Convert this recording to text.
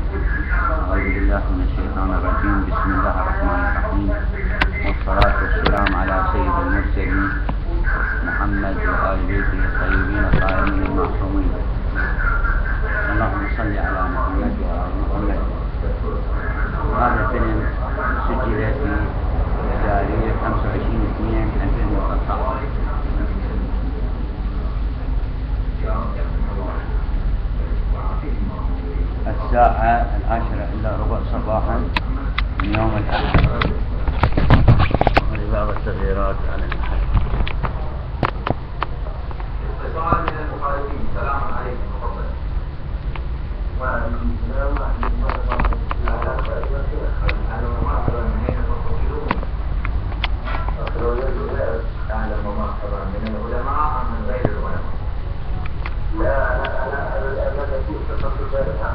أعوذ بالله من الشيطان الرجيم. بسم الله الرحمن الرحيم، والصلاة والسلام على سيد المرسلين محمد وآل بيته الطيبين الطاهرين المعصومين. اللهم صل على محمد وآل محمد. هذا الفيلم سجل في تاريخ 25/2/2013. الساعة 10:15 صباحا من يوم الأحد. ولبعض التغييرات على الأحد. اتصال من المخالفين. السلام عليكم. تفضل. وعليكم السلام ورحمة الله وبركاته. أهلا ومرحبا. من أين تتصلون؟ أهلا ومرحبا. من العلماء أم من غير العلماء؟ لا، أنا الذي اتصلت بها